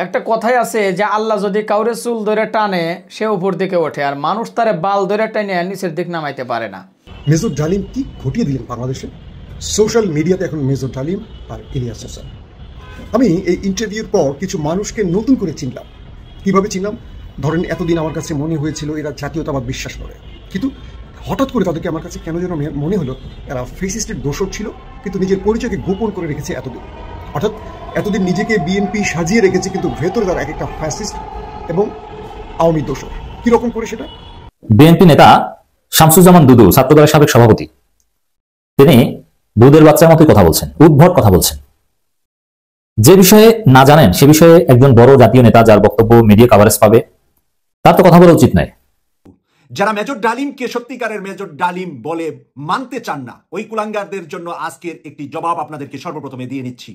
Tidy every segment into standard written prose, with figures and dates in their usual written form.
একটা কথাই আছে যে আল্লাহ যদি কাউরে চুল ধরে টানে সে উপর দিকে ওঠে, আর মানুষ তারে বাল ধরে টানে নিচের দিক নামাইতে পারে না। মেজর ডালিম কি ঘটিয়ে দিলেন বাংলাদেশে? সোশ্যাল মিডিয়াতে এখন মেজর ডালিম আর ইলিয়াস হোসেন। আমি এই ইন্টারভিউর পর কিছু মানুষকে নতুন করে চিনলাম। কিভাবে চিনলাম? ধরেন এতদিন আমার কাছে মনে হয়েছিল এরা জাতীয়তাবাদ বিশ্বাস করে, কিন্তু হঠাৎ করে তাদেরকে আমার কাছে কেন যেন মনে হলো এরা ফেসিস্টের দোষর ছিল, কিন্তু নিজের পরিচয়কে গোপন করে রেখেছে এতদিন। অর্থাৎ এতদিন নিজেকে বিএনপি সাজিয়ে রেখেছে, কিন্তু ভেতরে তারা এক একটা ফ্যাসিস্ট এবং আওয়ামী দোষর। কিরকম করে সেটা? বিএনপি নেতা শামসুজ্জামান দুদু, ছাত্রদলের সাবেক সভাপতি, তিনি দুধের বাচ্চার মতোই কথা বলছেন, উদ্ভট কথা বলছেন। যে বিষয়ে না জানেন সে বিষয়ে একজন বড় জাতীয় নেতা যার বক্তব্য মিডিয়া কভারেজ পাবে তার তো কথা বলা উচিত নয়। যারা মেজর ডালিমকে সত্যিকারের মেজর ডালিম বলে মানতে চান না, ওই কুলাঙ্গারদের জন্য আজকের একটি জবাব আপনাদেরকে সর্বপ্রথমে দিয়ে নিচ্ছি।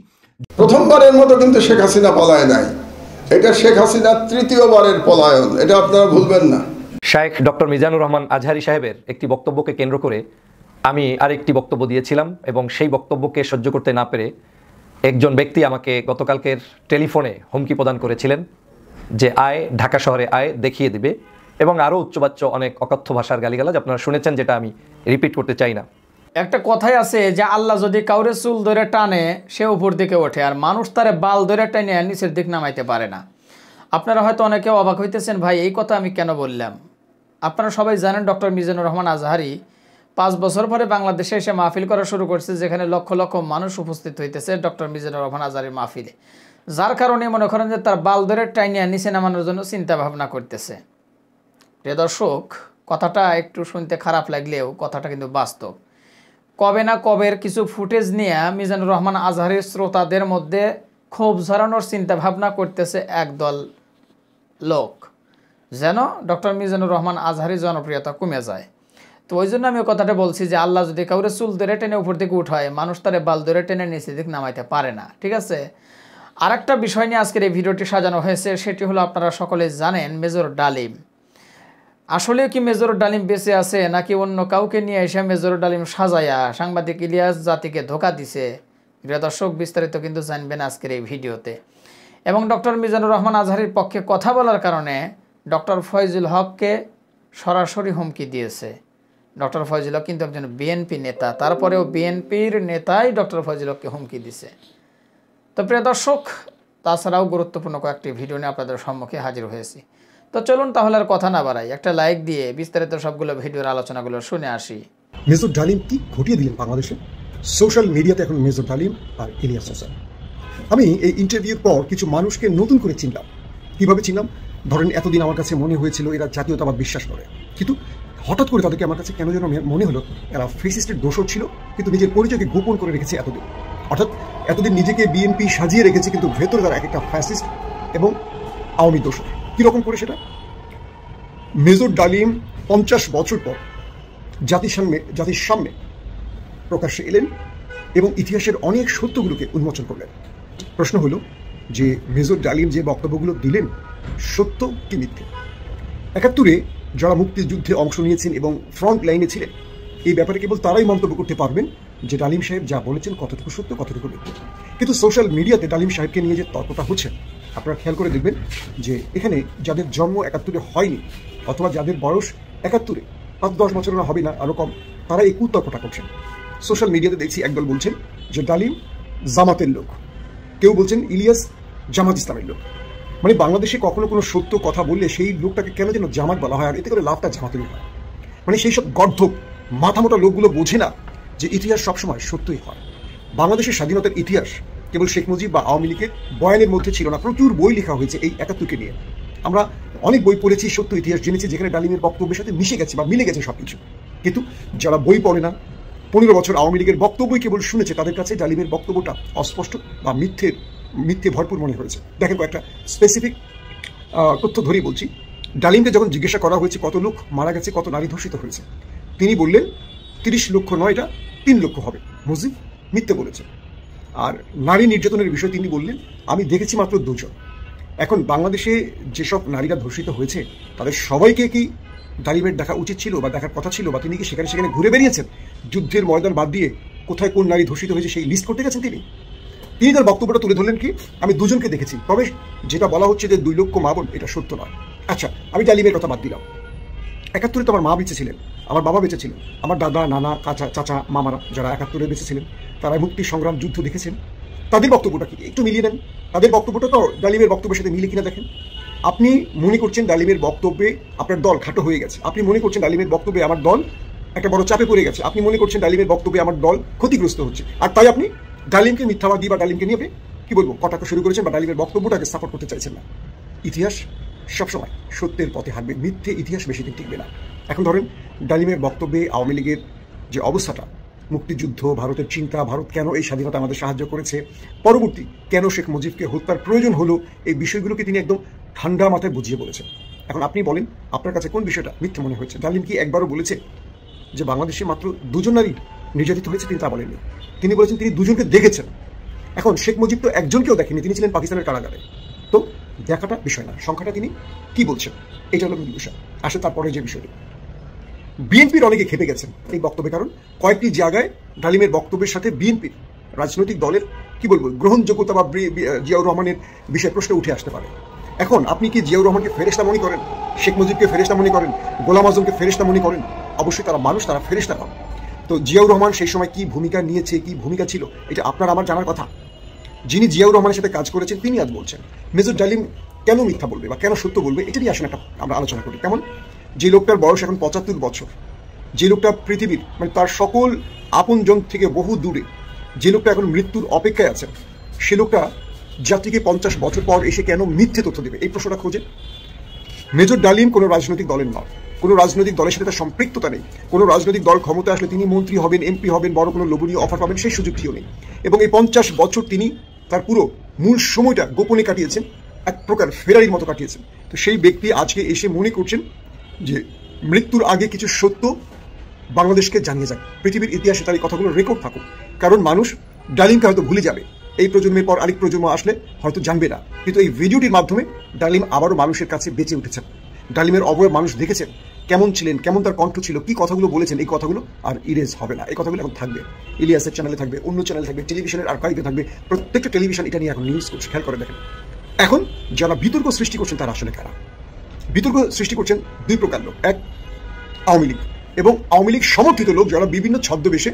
প্রথমবারের মতো কিন্তু শেখ হাসিনা পলায় নাই, এটা শেখ হাসিনার তৃতীয়বারের পলায়ন, এটা আপনারা ভুলবেন না। শাইখ ডক্টর মিজানুর রহমান আজহারি সাহেবের একটি বক্তব্যকে কেন্দ্র করে আমি আরেকটি বক্তব্য দিয়েছিলাম, এবং সেই বক্তব্যকে সহ্য করতে না পেরে একজন ব্যক্তি আমাকে গতকালকের টেলিফোনে হুমকি প্রদান করেছিলেন যে আয় ঢাকা শহরে আয়, দেখিয়ে দিবে, এবং আরও উচ্চবাচ্য অনেক অকথ্য ভাষার গালিগালাজ আপনারা শুনেছেন, যেটা আমি রিপিট করতে চাই না। একটা কথাই আছে যে আল্লাহ যদি কাউরে চুল ধরে টানে সে উপর দিকে ওঠে, আর মানুষ তারে বাল ধরে টানে নিচের দিক নামাইতে পারে না। আপনারা হয়তো অনেকে অবাক হইতেছেন, ভাই এই কথা আমি কেন বললাম? আপনারা সবাই জানেন ডক্টর মিজানুর রহমান আজহারি 5 বছর পরে বাংলাদেশে এসে মাহফিল করা শুরু করছে, যেখানে লক্ষ লক্ষ মানুষ উপস্থিত হইতেছে ডক্টর মিজানুর রহমান আজহারির মাহফিলে, যার কারণে মনে করেন যে তার বাল ধরে টাইনিয়া নিচে নামানোর জন্য চিন্তা ভাবনা করতেছে। প্রিয় দর্শক, কথাটা একটু শুনতে খারাপ লাগলেও কথাটা কিন্তু বাস্তব। কবে না কবের কিছু ফুটেজ নিয়ে মিজানুর রহমান আজহারির শ্রোতাদের মধ্যে ক্ষোভ ঝরানোর চিন্তা ভাবনা করতেছে একদল লোক, যেন ডক্টর মিজানুর রহমান আজহারির জনপ্রিয়তা কমে যায়। তো ওই জন্য আমি কথাটা বলছি যে আল্লাহ যদি কাউরে চুল ধরে টেনে উপর দিকে উঠায়, মানুষ তারে বাল ধরে টেনে নিচে দিক নামাইতে পারে না। ঠিক আছে, আর একটা বিষয় নিয়ে আজকের এই ভিডিওটি সাজানো হয়েছে, সেটি হলো আপনারা সকলে জানেন মেজর ডালিম। আসলে কি মেজর ডালিম বেঁচে আছে, নাকি অন্য কাউকে নিয়ে এসে মেজর ডালিম সাজায়া সাংবাদিক ইলিয়াস জাতিকে ধোঁকা দিছে? প্রিয় দর্শক, বিস্তারিত কিন্তু জানবেন আজকের এই ভিডিওতে। এবং ডক্টর মিজানুর রহমান আজহারির পক্ষে কথা বলার কারণে ডক্টর ফয়জুল হককে সরাসরি হুমকি দিয়েছে। ডক্টর ফয়জুল হক কিন্তু একজন বিএনপি নেতা, তারপরেও বিএনপির নেতাই ডক্টর ফয়জুল হককে হুমকি দিছে। তো প্রিয় দর্শক, তাছাড়াও গুরুত্বপূর্ণ কয়েকটি ভিডিও নিয়ে আপনাদের সম্মুখে হাজির হয়েছি। তো চলুন তাহলে আর কথা না বাড়াই, একটা লাইক দিয়ে বিস্তারিত সবগুলো ভিডিওর আলোচনাগুলো শুনে আসি। মেজর ডালিম কি ঘটিয়ে দিলেন বাংলাদেশে? সোশ্যাল মিডিয়াতে এখন মেজর ডালিম আর ইলিয়াস হোসেন। আমি এই ইন্টারভিউর পর কিছু মানুষকে নতুন করে চিনলাম। কিভাবে চিনলাম? ধরেন এতদিন আমার কাছে মনে হয়েছিল এরা জাতীয়তাবাদ বিশ্বাস করে, কিন্তু হঠাৎ করে তাদেরকে আমার কাছে কেন যেন মনে হলো এরা ফেসিস্টের দোষর ছিল, কিন্তু নিজের পরিচয়কে গোপন করে রেখেছে এতদিন। অর্থাৎ এতদিন নিজেকে বিএনপি সাজিয়ে রেখেছে, কিন্তু ভেতরে তারা এক একটা ফ্যাসিস্ট এবং আওয়ামী দোষর। কিরকম করে সেটা? মেজর ডালিম 50 বছর পর জাতির সামনে প্রকাশ্যে এলেন এবং ইতিহাসের অনেক সত্যগুলোকে উন্মোচন করলেন। প্রশ্ন হলো যে মেজর ডালিম যে বক্তব্যগুলো দিলেন সত্য কি মিথ্যে? 71-এ যারা মুক্তিযুদ্ধে অংশ নিয়েছেন এবং ফ্রন্ট লাইনে ছিলেন, এই ব্যাপারে কেবল তারাই মন্তব্য করতে পারবেন যে ডালিম সাহেব যা বলেছেন কতটুকু সত্য কতটুকু মিথ্যে। কিন্তু সোশ্যাল মিডিয়াতে ডালিম সাহেবকে নিয়ে যে তর্কটা হচ্ছে, আপনারা খেয়াল করে দেখবেন যে এখানে যাদের জন্ম 71-এ হয়নি, অথবা যাদের বয়স 71-এ 5-10 বছরের হবে না, আরও কম, তারা এই কুতর্কটা করছেন। সোশ্যাল মিডিয়াতে দেখছি একদল বলছেন যে ডালিম জামাতের লোক, কেউ বলছেন ইলিয়াস জামাত ইসলামের লোক। মানে বাংলাদেশে কখনো কোনো সত্য কথা বললে সেই লোকটাকে কেন যেন জামাত বলা হয়, আর এতে করে লাভটা জামাতেরই হয়। মানে সেই সব গর্ধব মাথামোটা লোকগুলো বোঝে না যে ইতিহাস সবসময় সত্যই হয়। বাংলাদেশের স্বাধীনতার ইতিহাস কেবল শেখ মুজিব বা আওয়ামী লীগের বয়ানের মধ্যে ছিল না, প্রচুর বই লেখা হয়েছে এই 71-কে নিয়ে। আমরা অনেক বই পড়েছি, সত্য ইতিহাস জেনেছি, যেখানে ডালিমের বক্তব্যের সাথে মিশে গেছে বা মিলে গেছে সবকিছু। কিন্তু যারা বই পড়ে না, 15 বছর আওয়ামী লীগের বক্তব্যই কেবল শুনেছে, তাদের কাছে ডালিমের বক্তব্যটা অস্পষ্ট বা মিথ্যে ভরপুর মনে হয়েছে। দেখেন, কয়েকটা স্পেসিফিক তথ্য ধরেই বলছি। ডালিমকে যখন জিজ্ঞাসা করা হয়েছে কত লোক মারা গেছে, কত নারী ধর্ষিত হয়েছে, তিনি বললেন 30 লক্ষ নয়, এটা 3 লক্ষ হবে। মুজিব মিথ্যে বলেছে। আর নারী নির্যাতনের বিষয় তিনি বললেন আমি দেখেছি মাত্র 2 জন। এখন বাংলাদেশে যেসব নারীরা ধর্ষিত হয়েছে তাদের সবাইকে কি ডালিমের দেখা উচিত ছিল বা দেখার কথা ছিল, বা তিনি কি সেখানে ঘুরে বেরিয়েছেন? যুদ্ধের ময়দান বাদ দিয়ে কোথায় কোন নারী ধর্ষিত হয়েছে সেই লিস্ট করতে গেছেন তিনি? তিনি তার বক্তব্যটা তুলে ধরলেন কি, আমি দুজনকে দেখেছি, তবে যেটা বলা হচ্ছে যে 2 লক্ষ মা বোন, এটা সত্য নয়। আচ্ছা, আমি ডালিমের কথা বাদ দিলাম। 71-এ তো আমার মা বেঁচে ছিলেন, আমার বাবা বেঁচে ছিলেন, আমার দাদা, নানা, চাচা, মামারা যারা 71-এ বেঁচে ছিলেন, তারা মুক্তি সংগ্রাম যুদ্ধ দেখেছেন। তাদের বক্তব্যটা কি একটু মিলিয়ে নেন। তাদের বক্তব্যটা তো ডালিমের বক্তব্যের সাথে মিলে কিনা দেখেন। আপনি মনে করছেন ডালিমের বক্তব্যে আপনার দল খাটো হয়ে গেছে, আপনি মনে করছেন ডালিমের বক্তব্যে আমার দল একটা বড় চাপে পড়ে গেছে, আপনি মনে করছেন ডালিমের বক্তব্যে আমার দল ক্ষতিগ্রস্ত হচ্ছে, আর তাই আপনি ডালিমকে মিথ্যাবাদী বা ডালিমকে নিয়ে কি বলবো কটাক্ষ শুরু করেছেন বা ডালিমের বক্তব্যটাকে সাপোর্ট করতে চাইছেন না। ইতিহাস সবসময় সত্যের পথে হাঁটবে, মিথ্যে ইতিহাস বেশি দিন টিকবে না। এখন ধরেন ডালিমের বক্তব্যে আওয়ামী লীগের যে অবস্থাটা, মুক্তিযুদ্ধ, ভারতের চিন্তা, ভারত কেন এই স্বাধীনতা আমাদের সাহায্য করেছে, পরবর্তী কেন শেখ মুজিবকে হত্যার প্রয়োজন হলো, এই বিষয়গুলোকে তিনি একদম ঠান্ডা মাথায় বুঝিয়ে বলেছেন। এখন আপনি বলেন আপনার কাছে কোন বিষয়টা মিথ্যে মনে হয়েছে? ডালিম কি একবারও বলেছে যে বাংলাদেশে মাত্র 2জন নারী নির্যাতিত হয়েছে? তিনি তা বলেননি। তিনি বলেছেন তিনি 2জনকে দেখেছেন। এখন শেখ মুজিব তো একজনকেও দেখেনি, তিনি ছিলেন পাকিস্তানের কারাগারে। তো দেখাটা বিষয় না, সংখ্যাটা তিনি কি বলছেন এটা হলো মূল বিষয়। আসে তারপরে যে বিষয়টি, বিএনপির অনেকে খেপে গেছেন এই বক্তব্যে, কারণ কয়েকটি জায়গায় ডালিমের বক্তব্যের সাথে বিএনপির রাজনৈতিক দলের কি বলবো গ্রহণযোগ্যতা বা জিয়াউর রহমানের বিষয় প্রশ্ন উঠে আসতে পারে। এখন আপনি কি জিয়াউর রহমানকে ফেরেশতা মনে করেন, শেখ মুজিবকে ফেরেশতা মনে করেন, গোলাম আজমকে ফেরেশতা মনে করেন? অবশ্যই তারা মানুষ, তারা ফেরেশতা নন। তো জিয়াউর রহমান সেই সময় কি ভূমিকা নিয়েছে, কি ভূমিকা ছিল, এটা আপনার আমার জানার কথা। যিনি জিয়াউর রহমানের সাথে কাজ করেছেন তিনি আজ বলছেন। মেজর ডালিম কেন মিথ্যা বলবে বা কেন সত্য বলবে, এটা নিয়ে আসলে আমরা আলোচনা করি। কেমন যে লোকটার বয়স এখন 75 বছর, যে লোকটা পৃথিবীর মানে তার সকল আপনজন থেকে বহু দূরে, যে লোকটা এখন মৃত্যুর অপেক্ষায় আছেন, সে লোকটা জাতিকে 50 বছর পর এসে কেন মিথ্যে তথ্য দেবে, এই প্রশ্নটা খোঁজে। মেজর ডালিম কোনো রাজনৈতিক দলের নয়, কোনো রাজনৈতিক দলের সাথে তার সম্পৃক্ততা নেই। কোনো রাজনৈতিক দল ক্ষমতা আসলে তিনি মন্ত্রী হবেন, এমপি হবেন, বড় কোনো লোভনীয় অফার পাবেন, সেই সুযোগটিও নেই। এবং এই 50 বছর তিনি তার পুরো মূল সময়টা গোপনে কাটিয়েছেন, এক প্রকার ফেরারির মতো কাটিয়েছেন। তো সেই ব্যক্তি আজকে এসে মনে করছেন যে মৃত্যুর আগে কিছু সত্য বাংলাদেশকে জানিয়ে যাক, পৃথিবীর ইতিহাসে তার এই কথাগুলো রেকর্ড থাকুক। কারণ মানুষ ডালিমকে হয়তো ভুলে যাবে, এই প্রজন্মের পর আরেক প্রজন্ম আসলে হয়তো জানবে না, কিন্তু এই ভিডিওটির মাধ্যমে ডালিম আবারও মানুষের কাছে বেঁচে উঠেছেন। ডালিমের অবয়ব মানুষ দেখেছেন, কেমন ছিলেন, কেমন তার কণ্ঠ ছিল, কি কথাগুলো বলেছেন, এই কথাগুলো আর ইরেজ হবে না। এই কথাগুলো এখন থাকবে, ইলিয়াসের চ্যানেলে থাকবে, অন্য চ্যানেলে থাকবে, টেলিভিশনের আর্কাইভে থাকবে, প্রত্যেকটা টেলিভিশন এটা নিয়ে এখন নিউজ করছে। খেয়াল করে দেখেন, এখন যারা বিতর্ক সৃষ্টি করছেন তারা আসলে কারা? বিতর্ক সৃষ্টি করছেন 2 প্রকার লোক। এক, আওয়ামী লীগ এবং আওয়ামী লীগ সমর্থিত লোক, যারা বিভিন্ন ছদ্মবেশে,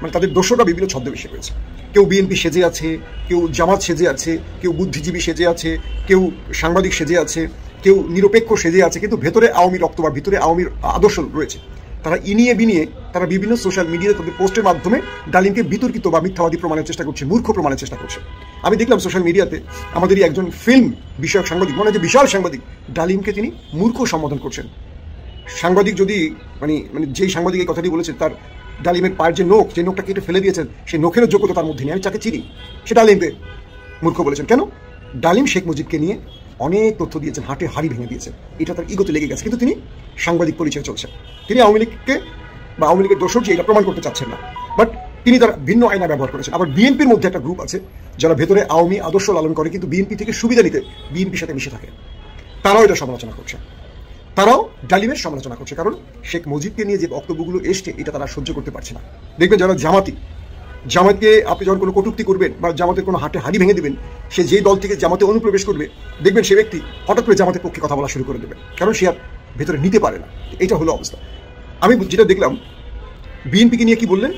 মানে তাদের দোষটা বিভিন্ন ছদ্মবেশে রয়েছে। কেউ বিএনপি সেজে আছে, কেউ জামাত সেজে আছে, কেউ বুদ্ধিজীবী সেজে আছে, কেউ সাংবাদিক সেজে আছে, কেউ নিরপেক্ষ সেজে আছে, কিন্তু ভেতরে আওয়ামী রক্ত বা ভিতরে আওয়ামীর আদর্শ রয়েছে। তারা ইনিয়ে বিনিয়ে তারা বিভিন্ন সোশ্যাল মিডিয়াতে তাদের পোস্টের মাধ্যমে ডালিমকে বিতর্কিত বা মিথ্যাবাদী প্রমাণের চেষ্টা করছে, মূর্খ প্রমাণের চেষ্টা করছে। আমি দেখলাম সোশ্যাল মিডিয়াতে আমাদেরই একজন ফিল্ম বিষয়ক সাংবাদিক, মানে যে বিশাল সাংবাদিক, ডালিমকে তিনি মূর্খ সম্বোধন করছেন। সাংবাদিক যদি মানে যেই সাংবাদিক এই কথাটি বলেছে, তার ডালিমের পায়ের যে নোখ, যে নোখটা কেটে ফেলে দিয়েছেন, সেই নোখেরও যোগ্যতা তার মধ্যে নেই। আমি তাকে চিনি, সে ডালিমকে মূর্খ বলেছেন। কেন? ডালিম শেখ মুজিবকে নিয়ে অনেক তথ্য দিয়েছেন, হাটে হাড়ি ভেঙে দিয়েছেন, এটা তার ইগোতে লেগে গেছে, কিন্তু তিনি সাংবাদিক পরিচয় চলছেন। তিনি আওয়ামী লীগকে বা আওয়ামী লীগের দোষর যে এটা প্রমাণ করতে চাচ্ছেন না, বাট তিনি তার ভিন্ন আয়না ব্যবহার করেছেন। আবার বিএনপির মধ্যে একটা গ্রুপ আছে যারা ভেতরে আওয়ামী আদর্শ লালন করে, কিন্তু বিএনপি থেকে সুবিধা নিতে বিএনপির সাথে মিশে থাকে, তারাও এটা সমালোচনা করছে, তারাও ডালিমের সমালোচনা করছে। কারণ শেখ মুজিবকে নিয়ে যে বক্তব্যগুলো এসছে, এটা তারা সহ্য করতে পারছে না। দেখবেন যারা জামাতকে আপনি যখন কোনো কটূক্তি করবেন বা জামাতের কোনো হাটে হাড়ি ভেঙে দেবেন, সে যেই দল থেকে জামাতে অনুপ্রবেশ করবে, দেখবেন সে ব্যক্তি হঠাৎ করে জামাতের পক্ষে কথা বলা শুরু করে দেবেন, কারণ সে আর ভেতরে নিতে পারে না। এটা হলো অবস্থা। আমি যেটা দেখলাম, বিএনপিকে নিয়ে কি বললেন,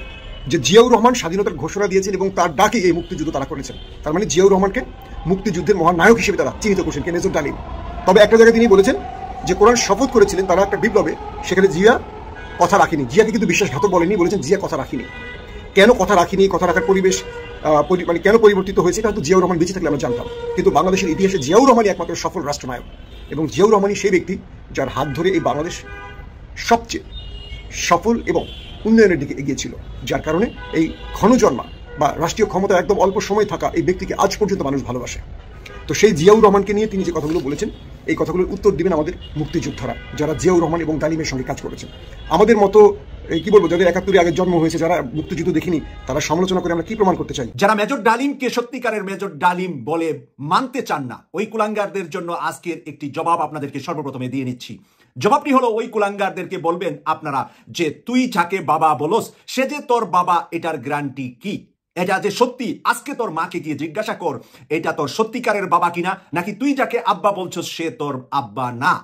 যে জিয়াউর রহমান স্বাধীনতার ঘোষণা দিয়েছেন এবং তার ডাকে এই মুক্তিযুদ্ধ তারা করেছেন। তার মানে জিয়াউর রহমানকে মুক্তিযুদ্ধের মহান নায়ক হিসেবে তারা চিহ্নিত করছেন, কে মেজর ডালিম। তবে একটা জায়গায় তিনি বলেছেন যে কোরআন শপথ করেছিলেন তারা একটা বিপ্লবে, সেখানে জিয়া কথা রাখেনি। জিয়াকে কিন্তু বিশ্বাসঘাতক বলেনি, বলেছেন জিয়া কথা রাখিনি। কেন কথা রাখিনি, কথা রাখার পরিবেশ মানে কেন পরিবর্তিত হয়েছে, এটা হয়তো জিয়াউর রহমান বেঁচে থাকলে আমরা জানতাম। কিন্তু বাংলাদেশের ইতিহাসে জিয়াউর রহমানই একমাত্র সফল রাষ্ট্রনায়ক, এবং জিয়াউর রহমানই সেই ব্যক্তি যার হাত ধরে এই বাংলাদেশ সবচেয়ে সফল এবং উন্নয়নের দিকে এগিয়েছিল, যার কারণে এই ক্ষণজন্মা বা রাষ্ট্রীয় ক্ষমতা একদম অল্প সময় থাকা এই ব্যক্তিকে আজ পর্যন্ত মানুষ ভালোবাসে। তো সেই জিয়াউর রহমানকে নিয়ে তিনি যে কথাগুলো বলেছেন, এই কথাগুলোর উত্তর দিবেন আমাদের মুক্তিযোদ্ধারা, যারা জিয়াউর রহমান এবং ডালিমের সঙ্গে কাজ করেছেন। আমাদের মতো কি বলবো, যাদের 71 আগে জন্ম হয়েছে, যারা মুক্তিযুদ্ধ দেখিনি, তারা সমালোচনা করে আমরা কি প্রমাণ করতে চাই? যারা মেজর ডালিমকে সত্যিকারের মেজর ডালিম বলে মানতে চান না, ওই কুলাঙ্গারদের জন্য আজকের একটি জবাব আপনাদেরকে সর্বপ্রথমে দিয়ে নিচ্ছি। জবাবটি হলো, ওই কুলাঙ্গারদেরকে বলবেন আপনারা যে তুই যাকে বাবা বলস সে যে তোর বাবা, এটার গ্যারান্টি কি? এটা যে সত্যি, আজকে তোর মাকে গিয়ে জিজ্ঞাসা কর এটা তোর সত্যিকারের বাবা কিনা, নাকি তুই যাকে আব্বা বলছস সে তোর আব্বা না।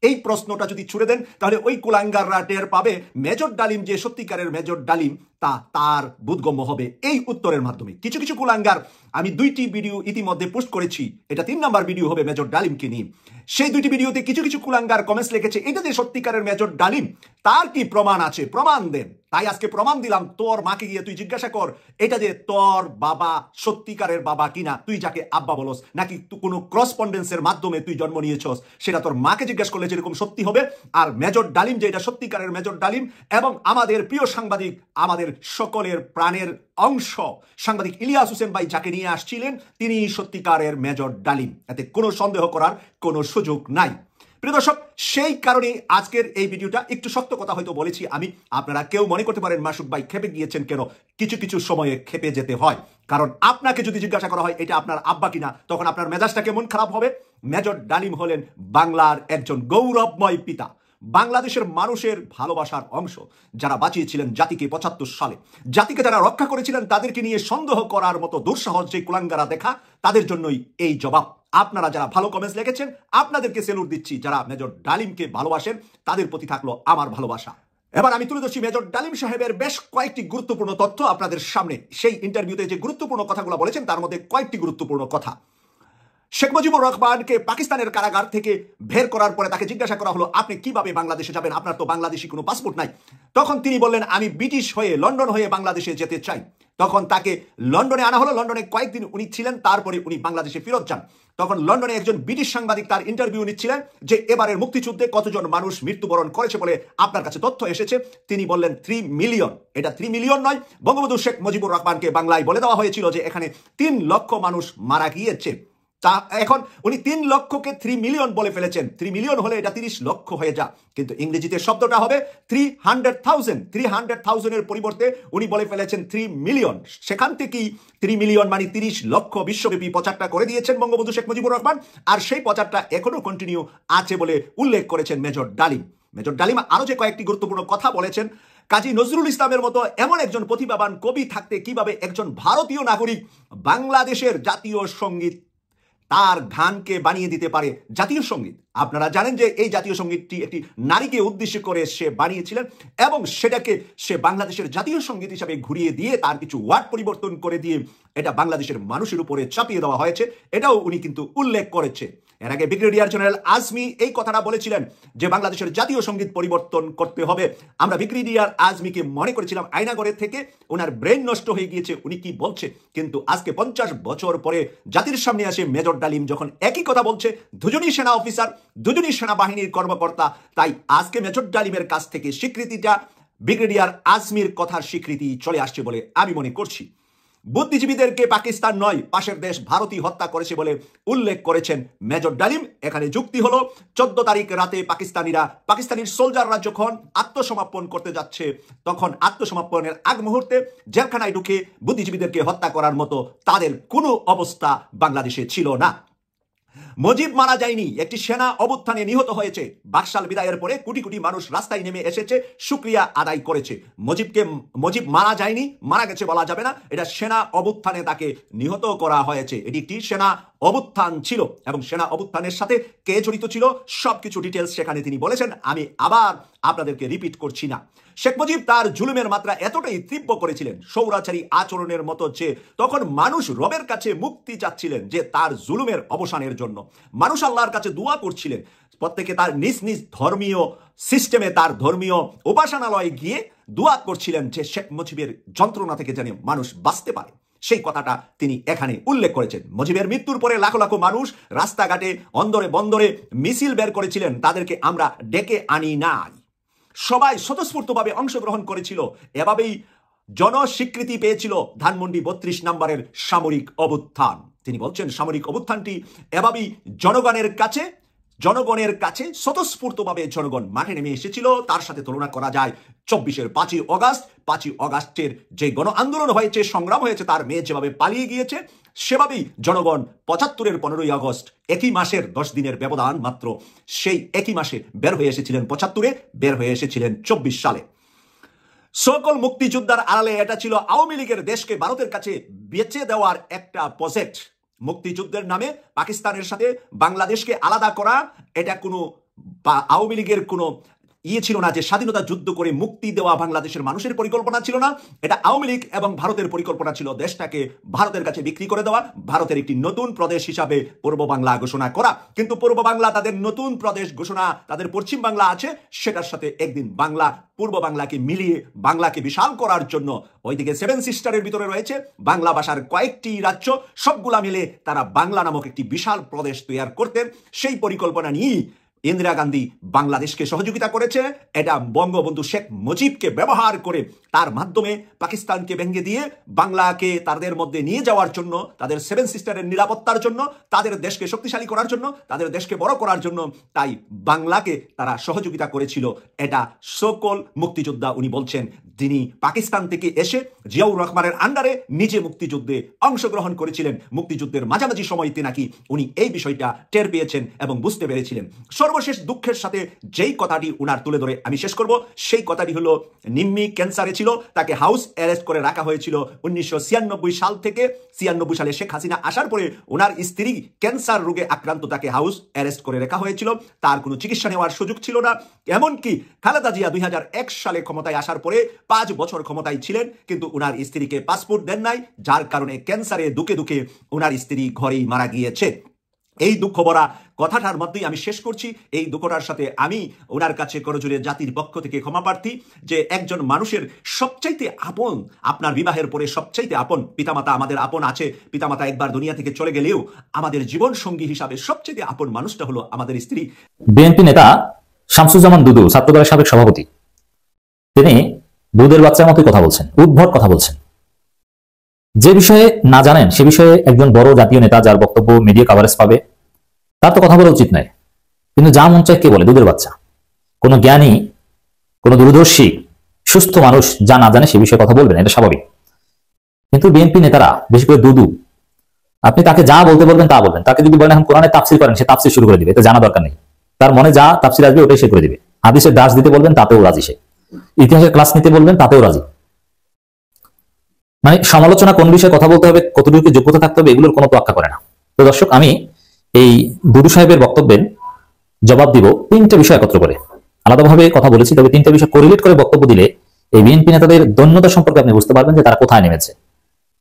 এই প্রশ্নটা যদি ছুড়ে দেন তাহলে ওই কুলাঙ্গাররা টের পাবে মেজর ডালিম যে সত্যিকারের মেজর ডালিম তা তার বোধগম্য হবে এই উত্তরের মাধ্যমে। কিছু কিছু কুলাঙ্গার, আমি 2টি ভিডিও ইতিমধ্যে পোস্ট করেছি, এটা 3 নাম্বার ভিডিও হবে মেজর ডালিমকে নিয়ে। সেই 2টি ভিডিওতে কিছু কিছু কুলাঙ্গার কমেন্টস লিখেছে এটা যে সত্যিকারের মেজর ডালিম তার কি প্রমাণ আছে, প্রমাণ দেন। তাই আজকে প্রমাণ দিলাম, তোর মাকে গিয়ে তুই জিজ্ঞাসা কর এটা যে তোর বাবা সত্যিকারের বাবা কিনা, তুই যাকে আব্বা বলস, নাকি কোনো করসপন্ডেন্সের মাধ্যমে তুই জন্ম নিয়েছস, সেটা তোর মাকে জিজ্ঞাসা করলে যেরকম সত্যি হবে। আর মেজর ডালিম যে এটা সত্যিকারের মেজর ডালিম, এবং আমাদের প্রিয় সাংবাদিক, আমাদের সকলের প্রাণের অংশ সাংবাদিক ইলিয়াস হোসেন ভাই যাকে নিয়ে আসছিলেন, তিনি সত্যিকারের মেজর ডালিম, এতে কোনো সন্দেহ করার কোনো সুযোগ নাই। প্রিয় দর্শক, সেই কারণে আজকের এই ভিডিওটা একটু শক্ত কথা হয়তো বলেছি আমি। আপনারা কেউ মনে করতে পারেন মাসুক ভাই খেপে গিয়েছেন কেন, কিছু কিছু সময়ে খেপে যেতে হয়, কারণ আপনাকে যদি জিজ্ঞাসা করা হয় এটা আপনার আব্বা কিনা, তখন আপনার মেজাজটা কেমন খারাপ হবে। মেজর ডালিম হলেন বাংলার একজন গৌরবময় পিতা, বাংলাদেশের মানুষের ভালোবাসার অংশ, যারা বাঁচিয়েছিলেন জাতিকে 75 সালে, জাতিকে যারা রক্ষা করেছিলেন, তাদেরকে নিয়ে সন্দেহ করার মতো দুঃসাহস যে কুলাঙ্গারা দেখা, তাদের জন্যই এই জবাব। আপনারা যারা ভালো কমেন্টস লিখেছেন আপনাদেরকে সেলুট দিচ্ছি, যারা মেজর ডালিমকে ভালোবাসেন তাদের প্রতি থাকলো আমার ভালোবাসা। এবার আমি তুলে ধরছি মেজর ডালিম সাহেবের বেশ কয়েকটি গুরুত্বপূর্ণ তথ্য আপনাদের সামনে। সেই ইন্টারভিউতে যে গুরুত্বপূর্ণ কথাগুলো বলেছেন তার মধ্যে কয়েকটি গুরুত্বপূর্ণ কথা। শেখ মুজিবুর রহমানকে পাকিস্তানের কারাগার থেকে বের করার পরে তাকে জিজ্ঞাসা করা হলো আপনি কিভাবে বাংলাদেশে যাবেন, আপনার তো বাংলাদেশি কোনো পাসপোর্ট নাই। তখন তিনি বললেন আমি ব্রিটিশ হয়ে লন্ডন হয়ে বাংলাদেশে যেতে চাই। তখন তাকে লন্ডনে আনা হলো, লন্ডনে কয়েকদিন উনি ছিলেন, তারপরে উনি বাংলাদেশে ফেরত যান। তখন লন্ডনে একজন ব্রিটিশ সাংবাদিক তার ইন্টারভিউ নিচ্ছিলেন যে এবারের মুক্তিযুদ্ধে কতজন মানুষ মৃত্যুবরণ করেছে বলে আপনার কাছে তথ্য এসেছে। তিনি বললেন 3 মিলিয়ন। এটা 3 মিলিয়ন নয়, বঙ্গবন্ধু শেখ মুজিবুর রহমানকে বাংলায় বলে দেওয়া হয়েছিল যে এখানে 3 লক্ষ মানুষ মারা গিয়েছে। তা এখন উনি 3 লক্ষকে 3 মিলিয়ন বলে ফেলেছেন। 3 মিলিয়ন হলে এটা 30 লক্ষ হয়ে যা, কিন্তু ইংরেজিতে শব্দটা হবে 300,000। 300,000-এর পরিবর্তে উনি বলে ফেলেছেন 3 মিলিয়ন। সেখান থেকেই 3 মিলিয়ন মানে 30 লক্ষ বিশ্বব্যাপী প্রচারটা করে দিয়েছেন বঙ্গবন্ধু শেখ মুজিবুর রহমান। আর সেই প্রচারটা এখনো কন্টিনিউ আছে বলে উল্লেখ করেছেন মেজর ডালিম। মেজর ডালিম আরো যে কয়েকটি গুরুত্বপূর্ণ কথা বলেছেন, কাজী নজরুল ইসলামের মতো এমন একজন প্রতিভাবান কবি থাকতে কিভাবে একজন ভারতীয় নাগরিক বাংলাদেশের জাতীয় সঙ্গীত তার গানকে বানিয়ে দিতে পারে জাতীয় সঙ্গীত। আপনারা জানেন যে এই জাতীয় সঙ্গীতটি একটি নারীকে উদ্দেশ্য করে সে বানিয়েছিলেন এবং সেটাকে সে বাংলাদেশের জাতীয় সঙ্গীত হিসাবে ঘুরিয়ে দিয়ে তার কিছু ওয়ার্ড পরিবর্তন করে দিয়ে এটা বাংলাদেশের মানুষের উপরে চাপিয়ে দেওয়া হয়েছে, এটাও উনি কিন্তু উল্লেখ করেছে। এর আগে ব্রিগেডিয়ার জেনারেল আজমি এই কথাটা বলেছিলেন যে বাংলাদেশের জাতীয় সঙ্গীত পরিবর্তন করতে হবে। আমরা ব্রিগেডিয়ার আজমিকে মনে করেছিলাম আয়নাগরে থেকে ওনার ব্রেন নষ্ট হয়ে গিয়েছে, উনি কি বলছে, কিন্তু আজকে 50 বছর পরে জাতির সামনে আসে মেজর ডালিম যখন একই কথা বলছে, দুজনই সেনা অফিসার, দুজনই সেনাবাহিনীর কর্মকর্তা। তাই আজকে মেজর ডালিমের কাছ থেকে স্বীকৃতিটা ব্রিগেডিয়ার আজমির কথার স্বীকৃতি চলে আসছে বলে আমি মনে করছি। বুদ্ধিজীবীদেরকে পাকিস্তান নয় পাশের দেশ ভারতই হত্যা করেছে বলে উল্লেখ করেছেন মেজর ডালিম। এখানে যুক্তি হলো 14 তারিখ রাতে পাকিস্তানির সোলজাররা যখন আত্মসমর্পণ করতে যাচ্ছে, তখন আত্মসমর্পণের আগ মুহূর্তে জেলখানায় ঢুকে বুদ্ধিজীবীদেরকে হত্যা করার মতো তাদের কোনো অবস্থা বাংলাদেশে ছিল না। মুজিব মারা যায়নি, একটি সেনা অভ্যুত্থানে নিহত হয়েছে। বাকশাল বিদায়ের পরে কোটি কোটি মানুষ রাস্তায় নেমে এসেছে, শুকরিয়া আদায় করেছে। মুজিব মারা যায়নি, মারা গেছে বলা যাবে না, এটা সেনা অভ্যুত্থানে তাকে নিহত করা হয়েছে। এটি একটি সেনা অভ্যুত্থান ছিল এবং সেনা অভ্যুত্থানের সাথে কে জড়িত ছিল সবকিছু ডিটেলস সেখানে তিনি বলেছেন, আমি আবার আপনাদেরকে রিপিট করছি না। শেখ মুজিব তার জুলুমের মাত্রা এতটাই তীব্র করেছিলেন, সৌরাচারী আচরণের মতো, যে তখন মানুষ রবের কাছে মুক্তি চাচ্ছিলেন যে তার জুলুমের অবসানের জন্য। মানুষ আল্লাহর কাছে দোয়া করছিলেন, প্রত্যেকে তার নিজ নিজ ধর্মীয় সিস্টেমে তার ধর্মীয় উপাসনালয়ে গিয়ে দোয়া করছিলেন যে শেখ মুজিবের যন্ত্রণা থেকে যেন মানুষ বাঁচতে পারে। সেই কথাটা তিনি এখানে উল্লেখ করেছেন। মুজিবের মৃত্যুর পরে লাখো লাখো মানুষ রাস্তাঘাটে অন্দরে বন্দরে মিছিল বের করেছিলেন, তাদেরকে আমরা ডেকে আনি নাই, সবাই স্বতঃস্ফূর্তভাবে অংশগ্রহণ করেছিল। এভাবেই জনস্বীকৃতি পেয়েছিল ধানমন্ডি 32 নম্বরের সামরিক অভ্যুত্থান। তিনি বলছেন সামরিক অভ্যুত্থানটি এভাবেই জনগণের কাছে স্বতঃস্ফূর্তভাবে জনগণ মাঠে নেমে এসেছিল। তার সাথে তুলনা করা যায় 24-এর 5ই অগাস্ট। 5ই অগাস্টের যে গণ আন্দোলন হয়েছে, সংগ্রাম হয়েছে, তার মেয়ে যেভাবে পালিয়ে গিয়েছে, সেভাবেই জনগণ 75-এর 15ই আগস্ট, একই মাসের 10 দিনের ব্যবধান মাত্র, সেই একই মাসে বের হয়ে এসেছিলেন 75-এ, বের হয়ে এসেছিলেন 24 সালে। সকল মুক্তিযোদ্ধার আড়ালে এটা ছিল আওয়ামী লীগের দেশকে ভারতের কাছে বেচে দেওয়ার একটা প্রজেক্ট। মুক্তিযুদ্ধের নামে পাকিস্তানের সাথে বাংলাদেশকে আলাদা করা, এটা কোনো আওয়ামী লীগের কোনো ছিল না যে স্বাধীনতা যুদ্ধ করে মুক্তি দেওয়া বাংলাদেশের মানুষের পরিকল্পনা ছিল না। এটা আওয়ামী লীগ এবং ভারতের পরিকল্পনা ছিল দেশটাকে ভারতের কাছে বিক্রি করে দেওয়া, ভারতের একটি নতুন প্রদেশ হিসাবে পূর্ব বাংলা ঘোষণা করা। কিন্তু পূর্ব বাংলা তাদের নতুন প্রদেশ ঘোষণা, তাদের পশ্চিম বাংলা আছে, সেটার সাথে একদিন বাংলা পূর্ব বাংলাকে মিলিয়ে বাংলাকে বিশাল করার জন্য ওইদিকে সেভেন সিস্টারের ভিতরে রয়েছে বাংলা ভাষার কয়েকটি রাজ্য, সবগুলা মিলে তারা বাংলা নামক একটি বিশাল প্রদেশ তৈরি করতেন। সেই পরিকল্পনা নিয়ে ইন্দিরা গান্ধী বাংলাদেশকে সহযোগিতা করেছে। এটা বঙ্গবন্ধু শেখ মুজিবকে ব্যবহার করে তার মাধ্যমে পাকিস্তানকে ভেঙে দিয়ে বাংলাকে তাদের মধ্যে নিয়ে যাওয়ার জন্য, তাদের সেভেন সিস্টারের নিরাপত্তার জন্য, তাদের দেশকে শক্তিশালী করার জন্য, তাদের দেশকে বড় করার জন্য তাই বাংলাকে তারা সহযোগিতা করেছিল। এটা সকল মুক্তিযোদ্ধা উনি বলছেন, যিনি পাকিস্তান থেকে এসে জিয়াউর রহমানের আন্ডারে নিজে মুক্তিযুদ্ধে অংশগ্রহণ করেছিলেন। মুক্তিযুদ্ধের মাঝামাঝি সময়তে নাকি উনি এই বিষয়টা টের পেয়েছেন এবং বুঝতে পেরেছিলেন। সর্বশেষ দুঃখের সাথে যেই কথাটি উনার তুলে ধরে আমি শেষ করব, সেই কথাটি হলো নিম্মি ক্যান্সারে ছিল, তাকে হাউস অ্যারেস্ট করে রাখা হয়েছিল 1996 সাল থেকে। 96 সালে শেখ হাসিনা আসার পরে ওনার স্ত্রী ক্যান্সার রোগে আক্রান্ত, তাকে হাউস অ্যারেস্ট করে রাখা হয়েছিল, তার কোনো চিকিৎসা নেওয়ার সুযোগ ছিল না। এমনকি খালেদা জিয়া 2001 সালে ক্ষমতায় আসার পরে 5 বছর ক্ষমতায় ছিলেন, কিন্তু ওনার স্ত্রীকে পাসপোর্ট দেন নাই, যার কারণে ক্যান্সারে দুকে দুকে ওনার স্ত্রী ঘরেই মারা গিয়েছে। এই দুঃখ ভরা কথাটার মধ্যেই আমি শেষ করছি। এই দুঃখটার সাথে আমি ওনার কাছে করজোড়ে জাতির পক্ষ থেকে ক্ষমা প্রার্থী, যে একজন মানুষের সবচাইতে আপন, আপনার বিবাহের পরে সবচাইতে আপন পিতামাতা আমাদের আপন আছে, পিতামাতা একবার দুনিয়া থেকে চলে গেলেও আমাদের জীবন সঙ্গী হিসাবে সবচাইতে আপন মানুষটা হলো আমাদের স্ত্রী। বিএনপি নেতা শামসুজ্জামান দুদু, ছাত্রদলের সাবেক সভাপতি, তিনি দুধের বাচ্চার মতোই কথা বলছেন, উদ্ভট কথা বলছেন। যে বিষয়ে না জানেন সে বিষয়ে একজন বড় জাতীয় নেতা, যার বক্তব্য মিডিয়া কভারেজ পাবে, তার তো কথা বলা উচিত নয়। কিন্তু যা মন চায় কে বলে, দুধের বাচ্চা। কোনো জ্ঞানী, কোনো দূরদর্শী সুস্থ মানুষ যা না জানে সে বিষয়ে কথা বলবেন, এটা স্বাভাবিক। কিন্তু বিএনপি নেতারা, বিশেষ করে দুদু, আপনি তাকে যা বলতে বলবেন তা বলবেন। তাকে যদি বলেন এখন কোরআনে তাফসির করেন, সে তাফসির শুরু করে দিবে, এটা জানা দরকার নেই। তার মনে যা তাফসির আসবে ওটাই সে করে দিবে। হাদিসের দাস দিতে বলবেন, তাতেও রাজি সে। ইতিহাসের ক্লাস নিতে বলবেন, তাতেও রাজি। মানে সমালোচনা কোন বিষয়ে কথা বলতে হবে, কতটুকু যোগ্যতা থাকতে হবে, এগুলোর কোনো তোয়াক্কা করে না। তো দর্শক, আমি এই দুদু সাহেবের বক্তব্যের জবাব দিব 3টে বিষয় একত্র করে। আলাদাভাবে কথা বলেছি, তবে 3টে বিষয় কোরিলেট করে বক্তব্য দিলে এই বিএনপি নেতাদের দৈন্যতা সম্পর্কে আপনি বুঝতে পারবেন যে তারা কোথায় নেমেছে